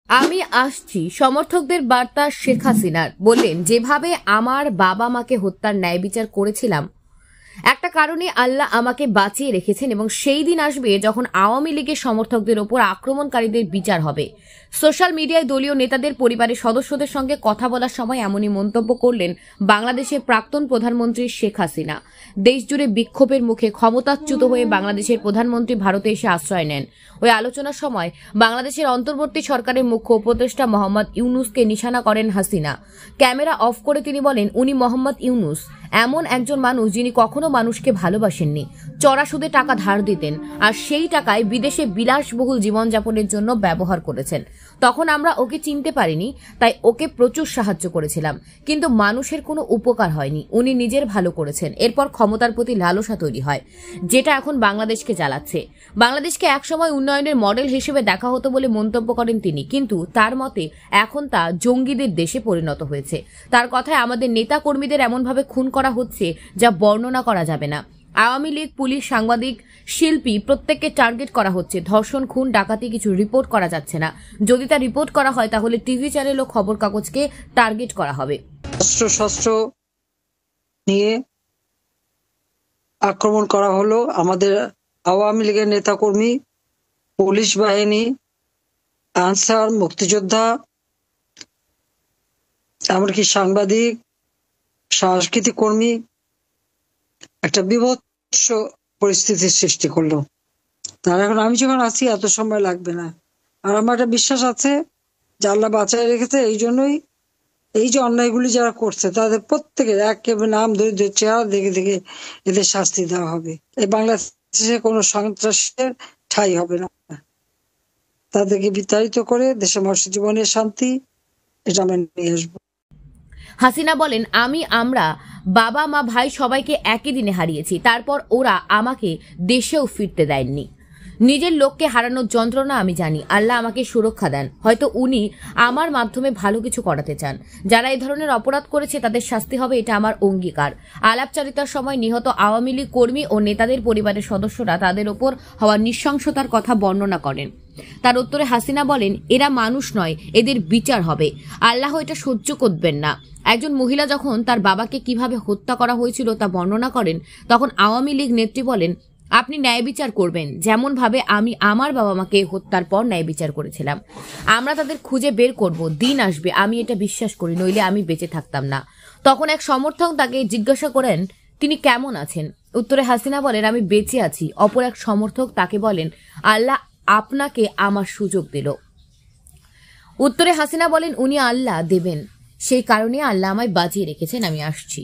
আমি আসছি সমর্থকদের বার্তা শেখ হাসিনার। বললেন, যেভাবে আমার বাবা মাকে হত্যার ন্যায় বিচার করেছিলাম, একটা কারণে আল্লাহ আমাকে বাঁচিয়ে রেখেছেন এবং সেই দিন আসবে যখন আওয়ামী লীগের সমর্থকদের ওপর আক্রমণকারীদের বিচার হবে। সোশ্যাল মিডিয়ায় দলীয় নেতাদের পরিবারের সদস্যদের সঙ্গে কথা বলার সময় এমনই মন্তব্য করলেন বাংলাদেশের প্রাক্তন প্রধানমন্ত্রী শেখ হাসিনা। দেশজুড়ে বিক্ষোভের মুখে ক্ষমতাচ্যুত হয়ে বাংলাদেশের প্রধানমন্ত্রী ভারতে এসে আশ্রয় নেন। ওই আলোচনার সময় বাংলাদেশের অন্তর্বর্তী সরকারের মুখ্য উপদেষ্টা মোহাম্মদ ইউনুসকে নিশানা করেন হাসিনা। ক্যামেরা অফ করে তিনি বলেন, উনি মোহাম্মদ ইউনুস এমন একজন মানুষ যিনি কখনো মানুষকে ভালোবাসেননি, চড়া সুদে টাকা ধার দিতেন আর সেই টাকায় বিদেশে বিলাসবহুল জীবনযাপনের জন্য ব্যবহার করেছেন। তখন আমরা ওকে চিনতে পারিনি, তাই ওকে প্রচুর সাহায্য করেছিলাম, কিন্তু মানুষের কোনো উপকার হয়নি। উনি নিজের ভালো করেছেন। এরপর ক্ষমতার প্রতি লালসা তৈরি হয়, যেটা এখন বাংলাদেশকে জ্বালাচ্ছে। বাংলাদেশকে একসময় উন্নয়নের মডেল হিসেবে দেখা হতো বলে মন্তব্য করেন তিনি, কিন্তু তার মতে এখন তা জঙ্গিদের দেশে পরিণত হয়েছে। তার কথায় আমাদের নেতা কর্মীদের এমনভাবে খুন করা হচ্ছে যা বর্ণনা করা যাবে না। আওয়ামী লীগ, পুলিশ, সাংবাদিক, শিল্পী প্রত্যেককে টার্গেট করা হচ্ছে। ধর্ষণ, খুন, ডাকাতি কিছু রিপোর্ট করা যাচ্ছে না। যদি তা রিপোর্ট করা হয় তাহলে টিভি চ্যানেল ও খবর কাগজকে টার্গেট করা হবে। শস্ত্র নিয়ে আক্রমণ করা হলো আমাদের আওয়ামী লীগের নেতাকর্মী, পুলিশ বাহিনী, আনসার, মুক্তিযোদ্ধা, এমনকি সাংবাদিক, সাংস্কৃতিক কর্মী। একটা বিভৎস পরিস্থিতির সৃষ্টি করলো। তার এখন আমি যখন আছি এত সময় লাগবে না। আর আমার একটা বিশ্বাস আছে যে আল্লাহ বাঁচায় রেখেছে। এই জন্যই এই যে অন্যায়গুলি যারা করছে তাদের প্রত্যেকের একেবারে নাম ধরে ধরে চেহারা দেখে দেখে এদের শাস্তি দেওয়া হবে। এই বাংলাদেশে কোনো সন্ত্রাসের ঠাঁই হবে না। তাদেরকে বিতাড়িত করে দেশের মানুষের জীবনের শান্তি এটা আমরা নিয়ে আসবো। হাসিনা বলেন, আমরা বাবা মা ভাই সবাইকে একই দিনে হারিয়েছি, তারপর ওরা আমাকে দেশেও ফিরতে দেননি। নিজের লোককে হারানোর যন্ত্রণা আমি জানি। আল্লাহ আমাকে সুরক্ষা দেন। হয়তো উনি আমার মাধ্যমে ভালো কিছু করাতে চান। যারা এই ধরনের অপরাধ করেছে তাদের শাস্তি হবে, এটা আমার অঙ্গীকার। আলাপচারিতার সময় নিহত আওয়ামী লীগ কর্মী ও নেতাদের পরিবারের সদস্যরা তাদের ওপর হওয়া নৃশংসতার কথা বর্ণনা করেন। তার উত্তরে হাসিনা বলেন, এরা মানুষ নয়, এদের বিচার হবে। আল্লাহ এটা সহ্য করবেন না। একজন মহিলা যখন তার বাবাকে কিভাবে হত্যা করা হয়েছিল তা বর্ণনা করেন, তখন আওয়ামী লীগ নেত্রী বলেন, আপনি ন্যায় বিচার করবেন যেমন ভাবে আমি আমার বাবা মাকে হত্যার পর ন্যায় বিচার করেছিলাম। আমরা তাদের খুঁজে বের করব, দিন আসবে, আমি এটা বিশ্বাস করি, নইলে আমি বেঁচে থাকতাম না। তখন এক সমর্থক তাকে জিজ্ঞাসা করেন তিনি কেমন আছেন। উত্তরে হাসিনা বলেন, আমি বেঁচে আছি। অপর এক সমর্থক তাকে বলেন, আল্লাহ আপনাকে আমার সুযোগ দিল। উত্তরে হাসিনা বলেন, উনি আল্লাহ দেবেন, সেই কারণে আল্লাহ আমায় বাঁচিয়ে রেখেছেন, আমি আসছি।